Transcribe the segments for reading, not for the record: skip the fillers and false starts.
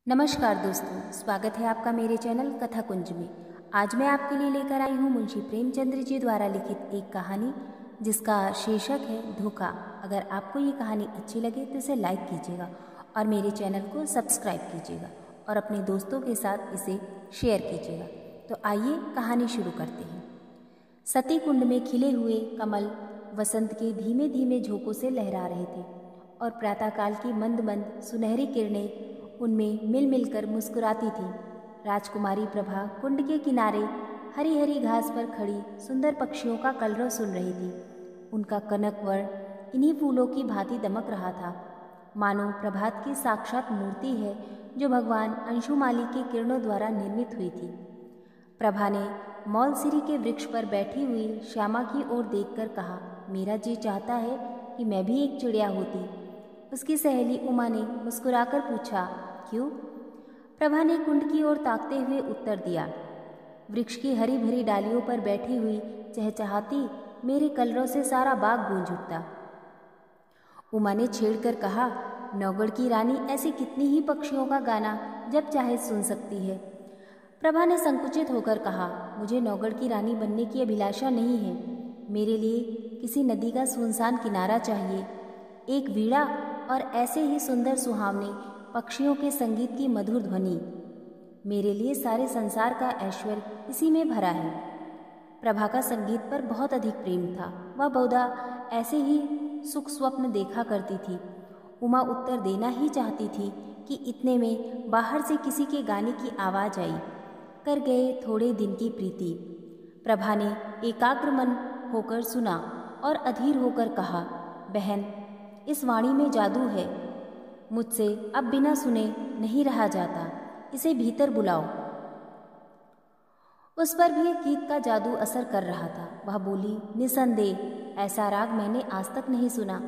नमस्कार दोस्तों, स्वागत है आपका मेरे चैनल कथा कुंज में। आज मैं आपके लिए लेकर आई हूँ मुंशी प्रेमचंद्र जी द्वारा लिखित एक कहानी जिसका शीर्षक है धोखा। अगर आपको ये कहानी अच्छी लगे तो इसे लाइक कीजिएगा और मेरे चैनल को सब्सक्राइब कीजिएगा और अपने दोस्तों के साथ इसे शेयर कीजिएगा। तो आइए कहानी शुरू करते हैं। सती कुंड में खिले हुए कमल वसंत के धीमे धीमे झोंकों से लहरा रहे थे और प्रातःकाल की मंद मंद सुनहरी किरणें उनमें मिल मिलकर मुस्कुराती थी। राजकुमारी प्रभा कुंड के किनारे हरी हरी घास पर खड़ी सुंदर पक्षियों का कलरव सुन रही थी। उनका कनक वर्ण इन्हीं फूलों की भांति दमक रहा था, मानो प्रभात की साक्षात मूर्ति है जो भगवान अंशुमाली के किरणों द्वारा निर्मित हुई थी। प्रभा ने मौलसिरी के वृक्ष पर बैठी हुई श्यामा की ओर देखकर कहा, मेरा जी चाहता है कि मैं भी एक चिड़िया होती। उसकी सहेली उमा ने मुस्कुराकर पूछा, क्यों? प्रभा ने कुंड की ओर ताकते हुए उत्तर दिया, वृक्ष की हरी भरी डालियों पर बैठी हुई चहचहाती मेरे कलरव से सारा बाग गूंज उठता। उमा ने छेड़कर कहा, नौगढ़ की रानी ऐसे कितनी ही पक्षियों का गाना जब चाहे सुन सकती है। प्रभा ने संकुचित होकर कहा, मुझे नौगढ़ की रानी बनने की अभिलाषा नहीं है। मेरे लिए किसी नदी का सुनसान किनारा चाहिए, एक वीणा और ऐसे ही सुंदर सुहावने पक्षियों के संगीत की मधुर ध्वनि। मेरे लिए सारे संसार का ऐश्वर्य इसी में भरा है। प्रभा का संगीत पर बहुत अधिक प्रेम था। वह बहुधा ऐसे ही सुख स्वप्न देखा करती थी। उमा उत्तर देना ही चाहती थी कि इतने में बाहर से किसी के गाने की आवाज़ आई। कर गए थोड़े दिन की प्रीति। प्रभा ने एकाग्र मन होकर सुना और अधीर होकर कहा, बहन, इस वाणी में जादू है। मुझसे अब बिना सुने नहीं रहा जाता, इसे भीतर बुलाओ। उस पर भी गीत का जादू असर कर रहा था। वह बोली, निसंदेह ऐसा राग मैंने आज तक नहीं सुना।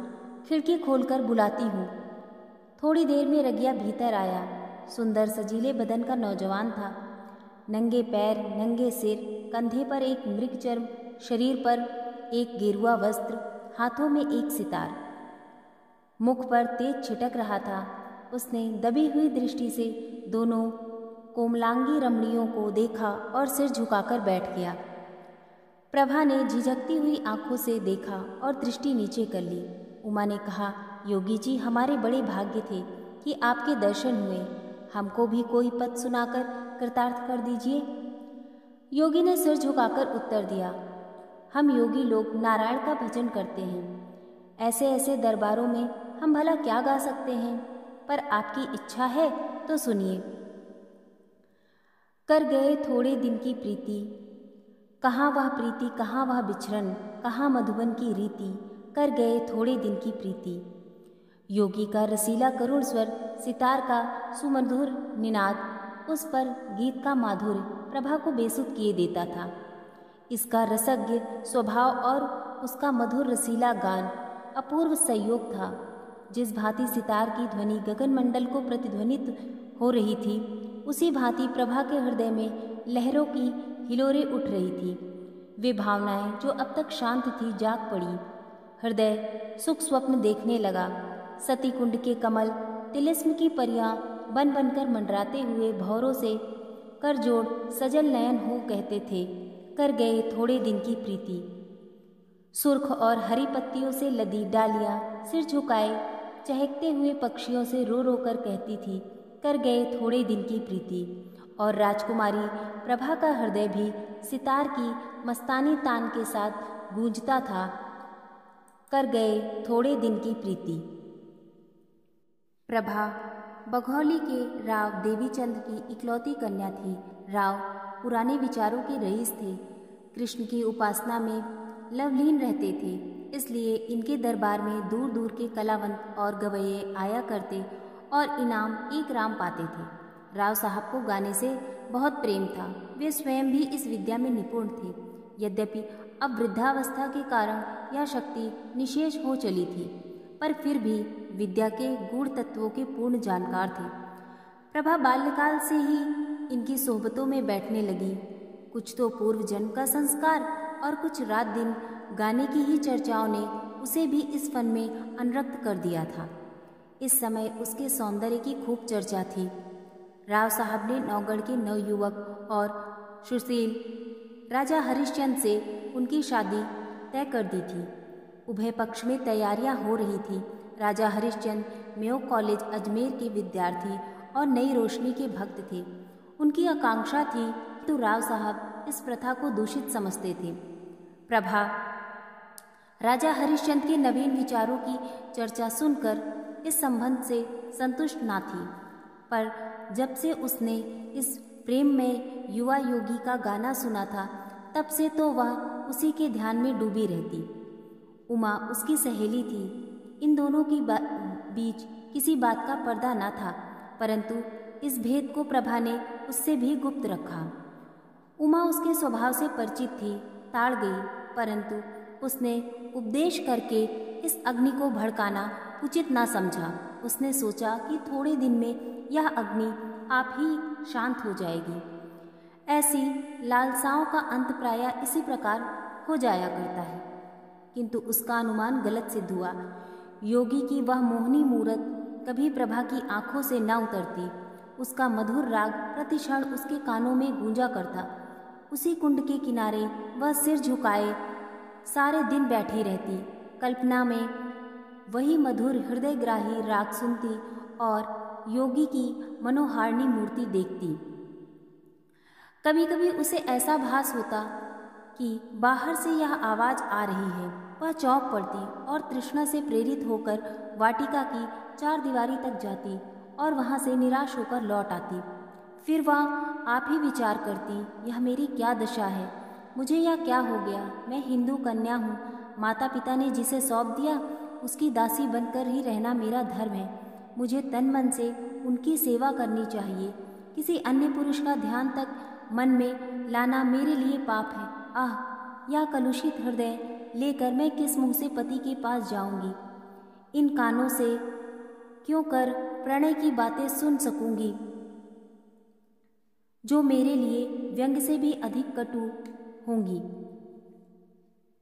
खिड़की खोलकर बुलाती हूँ। थोड़ी देर में रगिया भीतर आया। सुंदर सजीले बदन का नौजवान था। नंगे पैर, नंगे सिर, कंधे पर एक मृगचर्म, शरीर पर एक गेरुआ वस्त्र, हाथों में एक सितार, मुख पर तेज छिटक रहा था। उसने दबी हुई दृष्टि से दोनों कोमलांगी रमणियों को देखा और सिर झुकाकर बैठ गया। प्रभा ने झिझकती हुई आंखों से देखा और दृष्टि नीचे कर ली। उमा ने कहा, योगी जी, हमारे बड़े भाग्य थे कि आपके दर्शन हुए। हमको भी कोई पद सुनाकर कृतार्थ कर दीजिए। योगी ने सिर झुकाकर उत्तर दिया, हम योगी लोग नारायण का भजन करते हैं। ऐसे ऐसे दरबारों में हम भला क्या गा सकते हैं, पर आपकी इच्छा है तो सुनिए। कर गए थोड़े दिन की प्रीति, कहाँ वह प्रीति, कहाँ वह बिछरन, कहाँ मधुबन की रीति। कर गए थोड़े दिन की प्रीति। योगी का रसीला करुण स्वर, सितार का सुमधुर निनाद, उस पर गीत का माधुर्य प्रभा को बेसुध किए देता था। इसका रसज्ञ स्वभाव और उसका मधुर रसीला गान अपूर्व संयोग था। जिस भांति सितार की ध्वनि गगन मंडल को प्रतिध्वनित हो रही थी, उसी भांति प्रभा के हृदय में लहरों की हिलोरें उठ रही थी। वे भावनाएं जो अब तक शांत थी जाग पड़ी। हृदय सुख स्वप्न देखने लगा। सती कुंड के कमल तिलिस्म की परियां बन बनकर मंडराते हुए भौरों से कर जोड़ सजल नयन हो कहते थे, कर गए थोड़े दिन की प्रीति। सुर्ख और हरी पत्तियों से लदी डालियां सिर झुकाए चहकते हुए पक्षियों से रो रो कर कहती थी, कर गए थोड़े दिन की प्रीति। और राजकुमारी प्रभा का हृदय भी सितार की मस्तानी तान के साथ गूंजता था, कर गए थोड़े दिन की प्रीति। प्रभा बघौली के राव देवीचंद की इकलौती कन्या थी। राव पुराने विचारों के रईस थे। कृष्ण की उपासना में लवलीन रहते थे, इसलिए इनके दरबार में दूर दूर के कलावंत और गवैये आया करते और इनाम एक राम पाते थे। राव साहब को गाने से बहुत प्रेम था। वे स्वयं भी इस विद्या में निपुण थे। यद्यपि अब वृद्धावस्था के कारण यह शक्ति निशेष हो चली थी, पर फिर भी विद्या के गूढ़ तत्वों के पूर्ण जानकार थे। प्रभा बाल्यकाल से ही इनकी सोहबतों में बैठने लगी। कुछ तो पूर्व जन्म का संस्कार और कुछ रात दिन गाने की ही चर्चाओं ने उसे भी इस फन में अनुरक्त कर दिया था। इस समय उसके सौंदर्य की खूब चर्चा थी। राव साहब ने नौगढ़ के नवयुवक और सुशील राजा हरिश्चंद्र से उनकी शादी तय कर दी थी। उभय पक्ष में तैयारियां हो रही थी। राजा हरिश्चंद्र मेयो कॉलेज अजमेर के विद्यार्थी और नई रोशनी के भक्त थे। उनकी आकांक्षा थी तो राव साहब इस प्रथा को दूषित समझते थे। प्रभा राजा हरिश्चंद्र के नवीन विचारों की चर्चा सुनकर इस संबंध से संतुष्ट ना थी, पर जब से उसने इस प्रेम में युवा योगी का गाना सुना था तब से तो वह उसी के ध्यान में डूबी रहती। उमा उसकी सहेली थी। इन दोनों की बीच किसी बात का पर्दा न था, परंतु इस भेद को प्रभा ने उससे भी गुप्त रखा। उमा उसके स्वभाव से परिचित थी, ताड़ गई, परंतु उसने उपदेश करके इस अग्नि को भड़काना उचित ना समझा। उसने सोचा कि थोड़े दिन में यह अग्नि आप ही शांत हो जाएगी। ऐसी लालसाओं का अंत प्रायः इसी प्रकार हो जाया करता है, किंतु उसका अनुमान गलत सिद्ध हुआ। योगी की वह मोहनी मूरत कभी प्रभा की आंखों से न उतरती। उसका मधुर राग प्रतिक्षण उसके कानों में गूंजा करता। उसी कुंड के किनारे वह सिर झुकाए सारे दिन बैठी रहती, कल्पना में वही मधुर हृदयग्राही राग सुनती और योगी की मनोहारिणी मूर्ति देखती। कभी कभी उसे ऐसा भास होता कि बाहर से यह आवाज़ आ रही है। वह चौंक पड़ती और तृष्णा से प्रेरित होकर वाटिका की चार दीवारी तक जाती और वहाँ से निराश होकर लौट आती। फिर वह आप ही विचार करती, यह मेरी क्या दशा है, मुझे यह क्या हो गया। मैं हिंदू कन्या हूँ, माता पिता ने जिसे सौंप दिया उसकी दासी बनकर ही रहना मेरा धर्म है। मुझे तन मन से उनकी सेवा करनी चाहिए। किसी अन्य पुरुष का ध्यान तक मन में लाना मेरे लिए पाप है। आह, यह कलुषित हृदय लेकर मैं किस मुँह से पति के पास जाऊंगी। इन कानों से क्यों कर प्रणय की बातें सुन सकूंगी जो मेरे लिए व्यंग से भी अधिक कटु होंगी।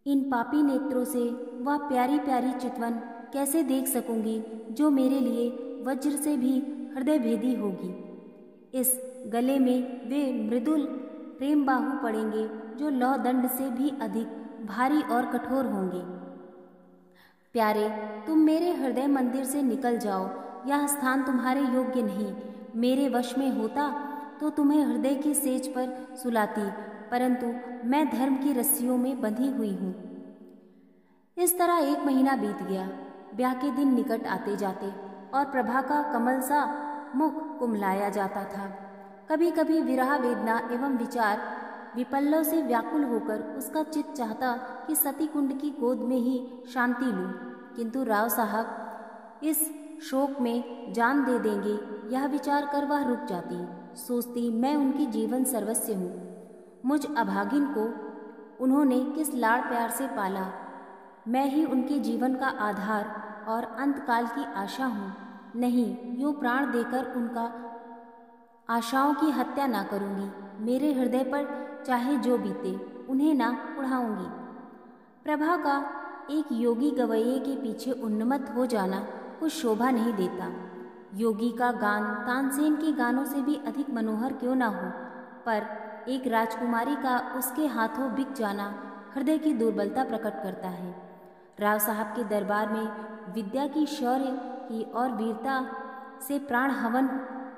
इन पापी नेत्रों से वह प्यारी प्यारी चितवन कैसे देख सकूंगी जो मेरे लिए वज्र से भी हृदय भेदी होगी। इस गले में वे मृदुल प्रेम बाहु पड़ेंगे जो लौह दंड से भी अधिक भारी और कठोर होंगे। प्यारे, तुम मेरे हृदय मंदिर से निकल जाओ। यह स्थान तुम्हारे योग्य नहीं। मेरे वश में होता तो तुम्हें हृदय की सेज पर सुलाती, परंतु मैं धर्म की रस्सियों में बंधी हुई हूँ। इस तरह 1 महीना बीत गया। ब्याह के दिन निकट आते जाते और प्रभा का कमल सा मुख कुमलाया जाता था। कभी कभी विरह वेदना एवं विचार विपल्लों से व्याकुल होकर उसका चित्त चाहता कि सती कुंड की गोद में ही शांति लूं, किंतु राव साहब इस शोक में जान दे देंगे, यह विचार कर वह रुक जाती। सोचती, मैं उनकी जीवन सर्वस्व हूँ। मुझ अभागिन को उन्होंने किस लाड़ प्यार से पाला। मैं ही उनके जीवन का आधार और अंतकाल की आशा हूँ। नहीं, यूँ प्राण देकर उनका आशाओं की हत्या ना करूँगी। मेरे हृदय पर चाहे जो बीते, उन्हें ना उड़ाऊँगी। प्रभा का एक योगी गवैये के पीछे उन्मत्त हो जाना कुछ शोभा नहीं देता। योगी का गान तानसेन के गानों से भी अधिक मनोहर क्यों ना हो, पर एक राजकुमारी का उसके हाथों बिक जाना हृदय की दुर्बलता प्रकट करता है। राव साहब के दरबार में विद्या की शौर्य की और वीरता से प्राण हवन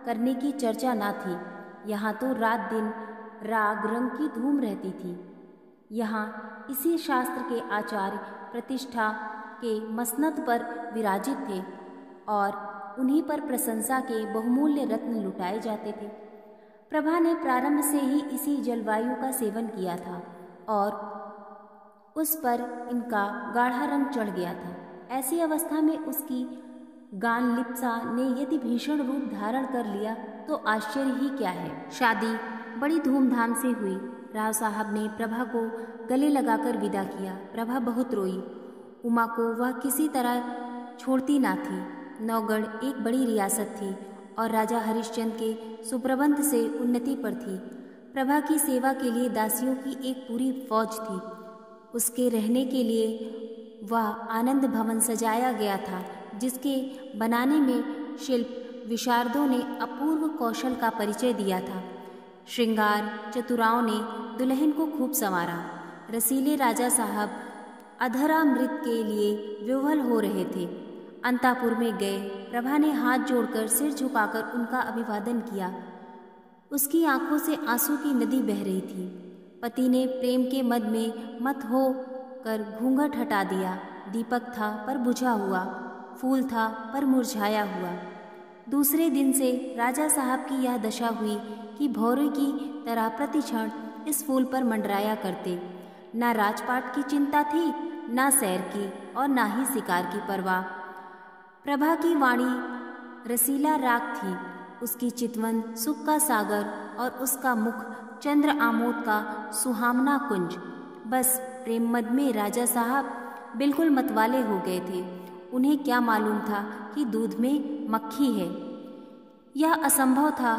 करने की चर्चा ना थी। यहाँ तो रात दिन राग रंग की धूम रहती थी। यहाँ इसी शास्त्र के आचार्य प्रतिष्ठा के मसनद पर विराजित थे और उन्हीं पर प्रशंसा के बहुमूल्य रत्न लुटाए जाते थे। प्रभा ने प्रारंभ से ही इसी जलवायु का सेवन किया था और उस पर इनका गाढ़ा रंग चढ़ गया था। ऐसी अवस्था में उसकी गान लिप्सा ने यदि भीषण रूप धारण कर लिया तो आश्चर्य ही क्या है। शादी बड़ी धूमधाम से हुई। राव साहब ने प्रभा को गले लगाकर विदा किया। प्रभा बहुत रोई। उमा को वह किसी तरह छोड़ती ना थी। नौगढ़ एक बड़ी रियासत थी और राजा हरिश्चंद्र के सुप्रबंध से उन्नति पर थी। प्रभा की सेवा के लिए दासियों की एक पूरी फौज थी। उसके रहने के लिए वह आनंद भवन सजाया गया था, जिसके बनाने में शिल्प विशारदों ने अपूर्व कौशल का परिचय दिया था। श्रृंगार चतुराओं ने दुल्हन को खूब संवारा। रसीले राजा साहब अधरामृत के लिए विह्वल हो रहे थे। अंतापुर में गए। प्रभा ने हाथ जोड़कर सिर झुकाकर उनका अभिवादन किया। उसकी आंखों से आंसू की नदी बह रही थी। पति ने प्रेम के मद में मत हो कर घूंघट हटा दिया। दीपक था पर बुझा हुआ, फूल था पर मुरझाया हुआ। दूसरे दिन से राजा साहब की यह दशा हुई कि भौरे की तरह प्रतिक्षण इस फूल पर मंडराया करते। ना राजपाट की चिंता थी, ना सैर की और ना ही शिकार की परवाह। प्रभा की वाणी रसीला राग थी, उसकी चितवन सुख का सागर और उसका मुख चंद्र आमोद का सुहावना कुंज। बस प्रेम मद में राजा साहब बिल्कुल मतवाले हो गए थे। उन्हें क्या मालूम था कि दूध में मक्खी है। यह असंभव था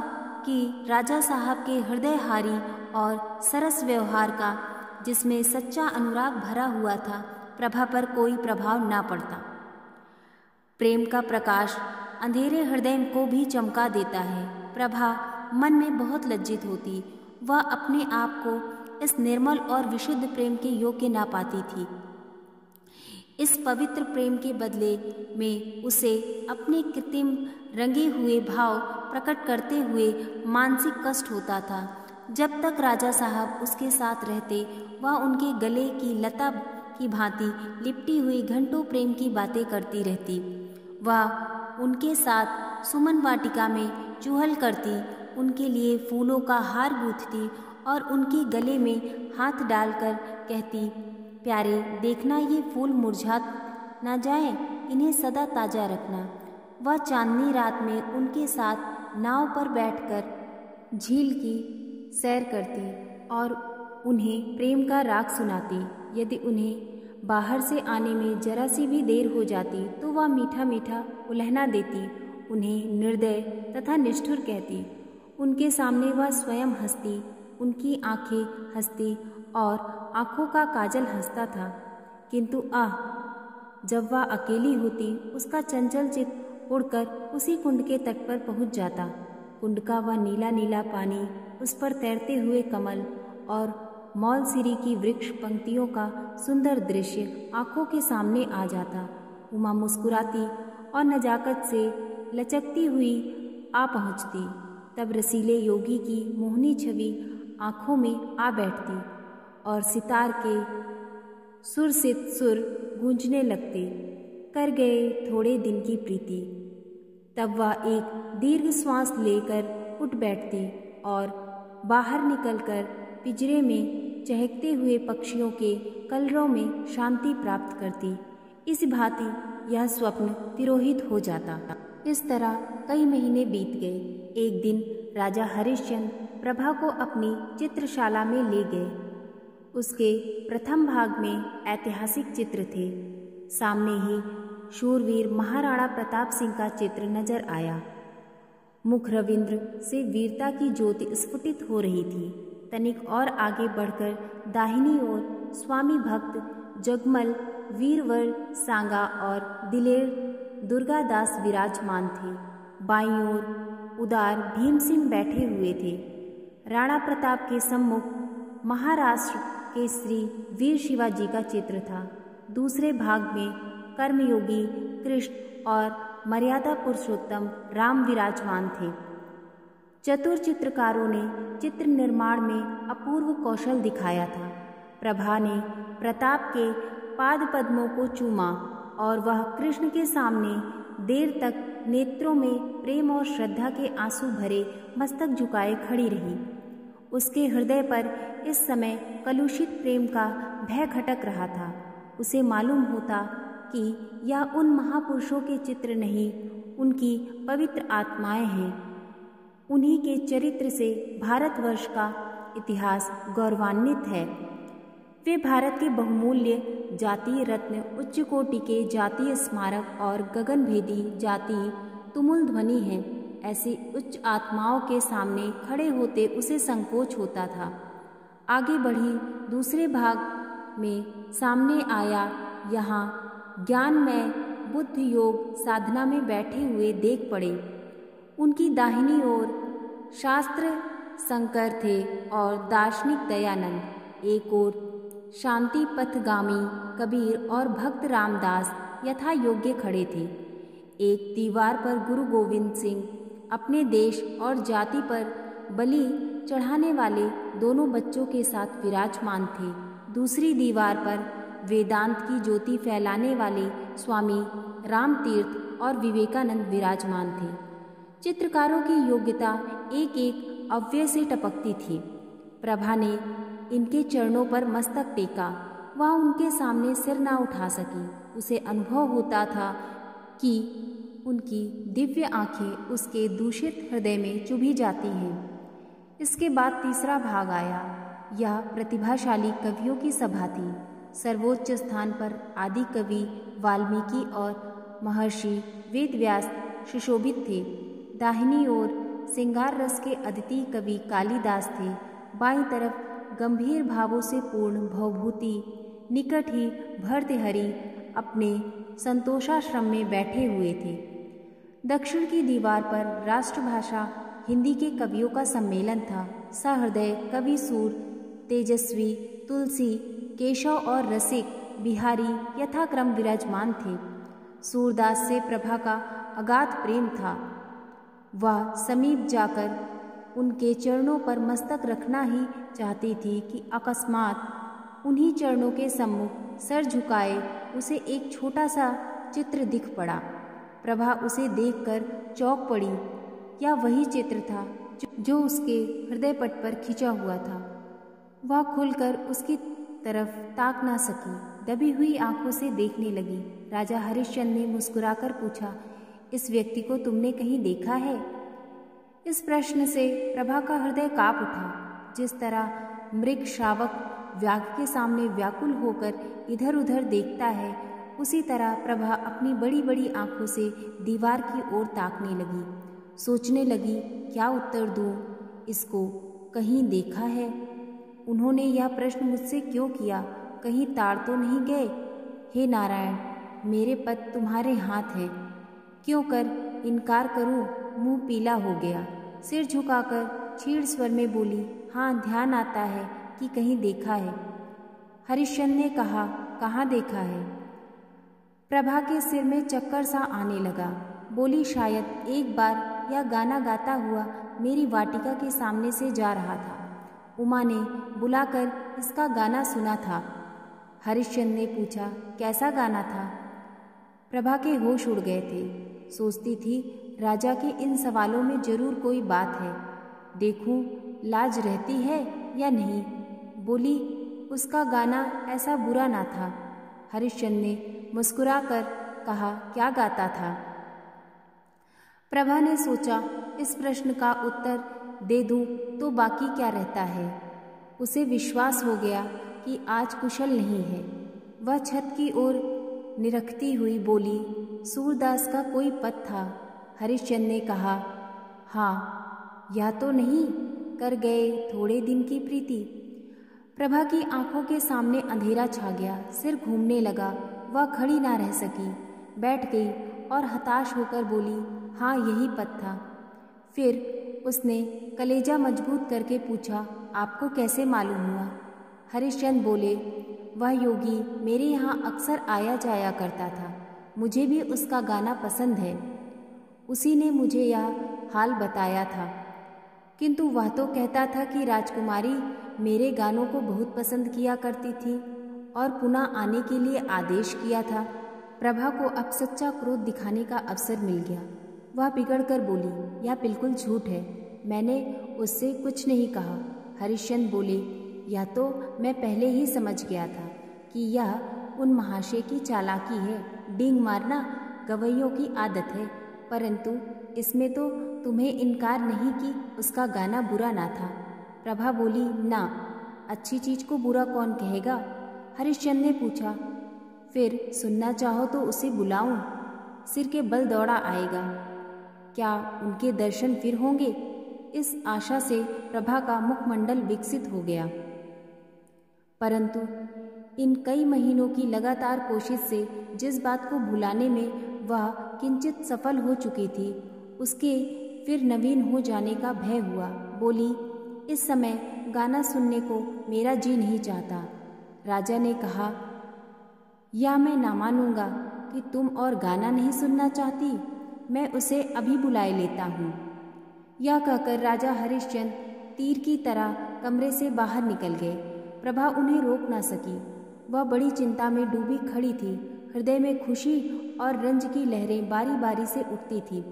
कि राजा साहब के हृदयहारी और सरस व्यवहार का, जिसमें सच्चा अनुराग भरा हुआ था, प्रभा पर कोई प्रभाव ना पड़ता। प्रेम का प्रकाश अंधेरे हृदय को भी चमका देता है। प्रभा मन में बहुत लज्जित होती। वह अपने आप को इस निर्मल और विशुद्ध प्रेम के योग्य ना पाती थी। इस पवित्र प्रेम के बदले में उसे अपने कृत्रिम रंगे हुए भाव प्रकट करते हुए मानसिक कष्ट होता था। जब तक राजा साहब उसके साथ रहते, वह उनके गले की लता की भांति लिपटी हुई घंटों प्रेम की बातें करती रहती। वह उनके साथ सुमन वाटिका में चुहल करती, उनके लिए फूलों का हार गूंथती और उनके गले में हाथ डालकर कहती, प्यारे देखना ये फूल मुरझा ना जाए, इन्हें सदा ताज़ा रखना। वह चांदनी रात में उनके साथ नाव पर बैठकर झील की सैर करती और उन्हें प्रेम का राग सुनाती। यदि उन्हें बाहर से आने में जरा सी भी देर हो जाती तो वह मीठा मीठा उल्हना देती, उन्हें निर्दय तथा निष्ठुर कहती। उनके सामने वह स्वयं हंसती, उनकी आंखें हंसती और आँखों का काजल हंसता था। किंतु जब वह अकेली होती, उसका चंचल चित्त उड़कर उसी कुंड के तट पर पहुंच जाता। कुंड का वह नीला नीला पानी, उस पर तैरते हुए कमल और मौलसिरी की वृक्ष पंक्तियों का सुंदर दृश्य आंखों के सामने आ जाता। उमा मुस्कुराती और नजाकत से लचकती हुई आ पहुंचती। तब रसीले योगी की मोहनी छवि आंखों में आ बैठती और सितार के सुर से सुर गूंजने लगते। कर गए थोड़े दिन की प्रीति। तब वह एक दीर्घ श्वास लेकर उठ बैठती और बाहर निकलकर पिंजरे में चहकते हुए पक्षियों के कलरव में शांति प्राप्त करती। इस भांति यह स्वप्न तिरोहित हो जाता। इस तरह कई महीने बीत गए। एक दिन राजा हरिश्चंद्र प्रभा को अपनी चित्रशाला में ले गए। उसके प्रथम भाग में ऐतिहासिक चित्र थे। सामने ही शूरवीर महाराणा प्रताप सिंह का चित्र नजर आया। मुख रविंद्र से वीरता की ज्योति स्फुटित हो रही थी। तनिक और आगे बढ़कर दाहिनी ओर स्वामी भक्त जगमल, वीरवर सांगा और दिलेर दुर्गादास विराजमान थे। बाईं ओर उदार भीम सिंह बैठे हुए थे। राणा प्रताप के सम्मुख महाराष्ट्र केसरी वीर शिवाजी का चित्र था। दूसरे भाग में कर्मयोगी कृष्ण और मर्यादा पुरुषोत्तम राम विराजमान थे। चतुर चित्रकारों ने चित्र निर्माण में अपूर्व कौशल दिखाया था। प्रभा ने प्रताप के पाद पद्मों को चूमा और वह कृष्ण के सामने देर तक नेत्रों में प्रेम और श्रद्धा के आंसू भरे मस्तक झुकाए खड़ी रही। उसके हृदय पर इस समय कलुषित प्रेम का भय खटक रहा था। उसे मालूम होता कि यह उन महापुरुषों के चित्र नहीं, उनकी पवित्र आत्माएं हैं। उन्हीं के चरित्र से भारतवर्ष का इतिहास गौरवान्वित है। वे भारत के बहुमूल्य जातीय रत्न, उच्च कोटि के जातीय स्मारक और गगनभेदी जातीय तुमुल ध्वनि हैं। ऐसी उच्च आत्माओं के सामने खड़े होते उसे संकोच होता था। आगे बढ़ी। दूसरे भाग में सामने आया। यहाँ ज्ञानमय बुद्ध योग साधना में बैठे हुए देख पड़े। उनकी दाहिनी ओर शास्त्र शंकर थे और दार्शनिक दयानंद, एक ओर शांति पथगामी कबीर और भक्त रामदास यथा योग्य खड़े थे। एक दीवार पर गुरु गोविंद सिंह अपने देश और जाति पर बलि चढ़ाने वाले दोनों बच्चों के साथ विराजमान थे। दूसरी दीवार पर वेदांत की ज्योति फैलाने वाले स्वामी रामतीर्थ और विवेकानंद विराजमान थे। चित्रकारों की योग्यता एक एक अव्यय से टपकती थी। प्रभा ने इनके चरणों पर मस्तक टेका। वह उनके सामने सिर ना उठा सकी। उसे अनुभव होता था कि उनकी दिव्य आंखें उसके दूषित हृदय में चुभी जाती हैं। इसके बाद तीसरा भाग आया। यह प्रतिभाशाली कवियों की सभा थी। सर्वोच्च स्थान पर आदि कवि वाल्मीकि और महर्षि वेदव्यास सुशोभित थे। दाहिनी ओर श्रृंगार रस के अद्वितीय कवि कालिदास थे। बाईं तरफ गंभीर भावों से पूर्ण भवभूति निकट ही भर्तृहरि अपने संतोषाश्रम में बैठे हुए थे। दक्षिण की दीवार पर राष्ट्रभाषा हिंदी के कवियों का सम्मेलन था। सहृदय कवि सूर, तेजस्वी, तुलसी, केशव और रसिक बिहारी यथाक्रम विराजमान थे। सूरदास से प्रभा का अगाध प्रेम था। वह समीप जाकर उनके चरणों पर मस्तक रखना ही चाहती थी कि अकस्मात उन्हीं चरणों के सम्मुख सर झुकाए उसे एक छोटा सा चित्र दिख पड़ा। प्रभा उसे देखकर चौंक पड़ी। यह वही चित्र था जो उसके हृदय पट पर खिंचा हुआ था। वह खुलकर उसकी तरफ ताक ना सकी, दबी हुई आंखों से देखने लगी। राजा हरिश्चंद्र ने मुस्कुराकर पूछा, इस व्यक्ति को तुमने कहीं देखा है? इस प्रश्न से प्रभा का हृदय कांप उठा। जिस तरह मृग शावक व्याघ्र के सामने व्याकुल होकर इधर उधर देखता है, उसी तरह प्रभा अपनी बड़ी बड़ी आंखों से दीवार की ओर ताकने लगी। सोचने लगी, क्या उत्तर दूं? इसको कहीं देखा है? उन्होंने यह प्रश्न मुझसे क्यों किया? कहीं ताड़ तो नहीं गए? हे नारायण, मेरे पद तुम्हारे हाथ हैं, क्यों कर इनकार करूं? मुंह पीला हो गया। सिर झुकाकर क्षीण स्वर में बोली, हाँ, ध्यान आता है कि कहीं देखा है। हरिश्चंद्र ने कहा, कहाँ देखा है? प्रभा के सिर में चक्कर सा आने लगा। बोली, शायद एक बार यह गाना गाता हुआ मेरी वाटिका के सामने से जा रहा था। उमा ने बुलाकर इसका गाना सुना था। हरिश्चंद्र ने पूछा, कैसा गाना था? प्रभा के होश उड़ गए थे। सोचती थी, राजा के इन सवालों में जरूर कोई बात है। देखूं लाज रहती है या नहीं। बोली, उसका गाना ऐसा बुरा ना था। हरिश्चंद्र ने मुस्कुराकर कहा, क्या गाता था? प्रभा ने सोचा, इस प्रश्न का उत्तर दे दूं तो बाकी क्या रहता है। उसे विश्वास हो गया कि आज कुशल नहीं है। वह छत की ओर निरखती हुई बोली, सूरदास का कोई पद था? हरिश्चंद्र ने कहा, हाँ, यह तो नहीं कर गए थोड़े दिन की प्रीति। प्रभा की आंखों के सामने अंधेरा छा गया। सिर घूमने लगा। वह खड़ी ना रह सकी, बैठ गई और हताश होकर बोली, हाँ, यही पद था। फिर उसने कलेजा मजबूत करके पूछा, आपको कैसे मालूम हुआ? हरिश्चंद्र बोले, वह योगी मेरे यहाँ अक्सर आया जाया करता था। मुझे भी उसका गाना पसंद है। उसी ने मुझे यह हाल बताया था। किंतु वह तो कहता था कि राजकुमारी मेरे गानों को बहुत पसंद किया करती थी और पुनः आने के लिए आदेश किया था। प्रभा को अब सच्चा क्रोध दिखाने का अवसर मिल गया। वह बिगड़ कर बोली, यह बिल्कुल झूठ है, मैंने उससे कुछ नहीं कहा। हरिश्चंद्र बोले, यह तो मैं पहले ही समझ गया था कि यह उन महाशय की चालाकी है। डींग मारना गवैयों की आदत है, परंतु इसमें तो तुम्हें इनकार नहीं कि उसका गाना बुरा ना था। प्रभा बोली, ना, अच्छी चीज को बुरा कौन कहेगा? हरिश्चंद्र ने पूछा, फिर सुनना चाहो तो उसे बुलाऊं? सिर के बल दौड़ा आएगा। क्या उनके दर्शन फिर होंगे? इस आशा से प्रभा का मुखमंडल विकसित हो गया। परंतु इन कई महीनों की लगातार कोशिश से जिस बात को भुलाने में वह किंचित सफल हो चुकी थी, उसके फिर नवीन हो जाने का भय हुआ। बोली, इस समय गाना सुनने को मेरा जी नहीं चाहता। राजा ने कहा, या मैं ना मानूंगा कि तुम और गाना नहीं सुनना चाहती। मैं उसे अभी बुलाए लेता हूँ। यह कहकर राजा हरिश्चंद्र तीर की तरह कमरे से बाहर निकल गए। प्रभा उन्हें रोक ना सकी। वह बड़ी चिंता में डूबी खड़ी थी। हृदय में खुशी और रंज की लहरें बारी बारी से उठती थी।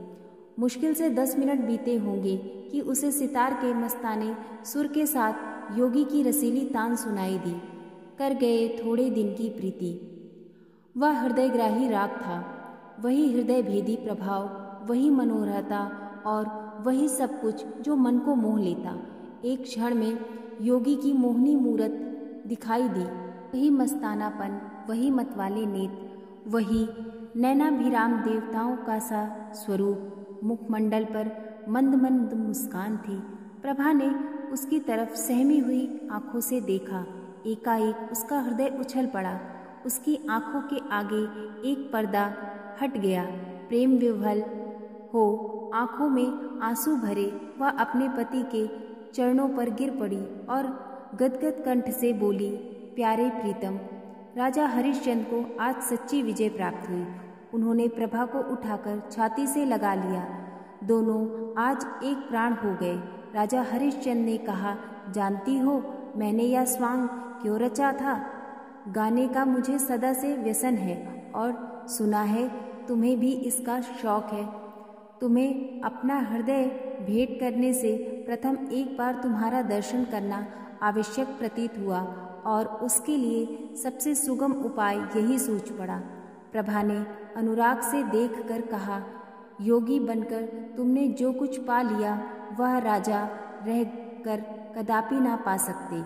मुश्किल से 10 मिनट बीते होंगे कि उसे सितार के मस्ताने सुर के साथ योगी की रसीली तान सुनाई दी। कर गए थोड़े दिन की प्रीति। वह हृदयग्राही राग था, वही हृदय भेदी प्रभाव, वही मनोहरता और वही सब कुछ जो मन को मोह लेता। एक क्षण में योगी की मोहनी मूरत दिखाई दी। वही मस्तानापन, वही मतवाले नेत्र, वही नैनाभिराम देवताओं का सा स्वरूप। मुखमंडल पर मंद मंद मुस्कान थी। प्रभा ने उसकी तरफ सहमी हुई आंखों से देखा। एकाएक उसका हृदय उछल पड़ा। उसकी आंखों के आगे एक पर्दा हट गया। प्रेम विह्वल हो आंखों में आंसू भरे वह अपने पति के चरणों पर गिर पड़ी और गदगद कंठ से बोली, प्यारे प्रीतम। राजा हरिश्चंद्र को आज सच्ची विजय प्राप्त हुई। उन्होंने प्रभा को उठाकर छाती से लगा लिया। दोनों आज एक प्राण हो गए। राजा हरिश्चंद्र ने कहा, जानती हो मैंने यह स्वांग क्यों रचा था? गाने का मुझे सदा से व्यसन है और सुना है तुम्हें भी इसका शौक है। तुम्हें अपना हृदय भेंट करने से प्रथम एक बार तुम्हारा दर्शन करना आवश्यक प्रतीत हुआ और उसके लिए सबसे सुगम उपाय यही सूझ पड़ा। प्रभा ने अनुराग से देखकर कहा, योगी बनकर तुमने जो कुछ पा लिया वह राजा रहकर कदापि ना पा सकते।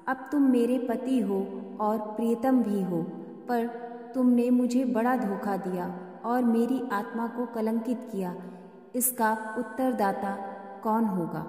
अब तुम मेरे पति हो और प्रियतम भी हो, पर तुमने मुझे बड़ा धोखा दिया और मेरी आत्मा को कलंकित किया। इसका उत्तरदाता कौन होगा?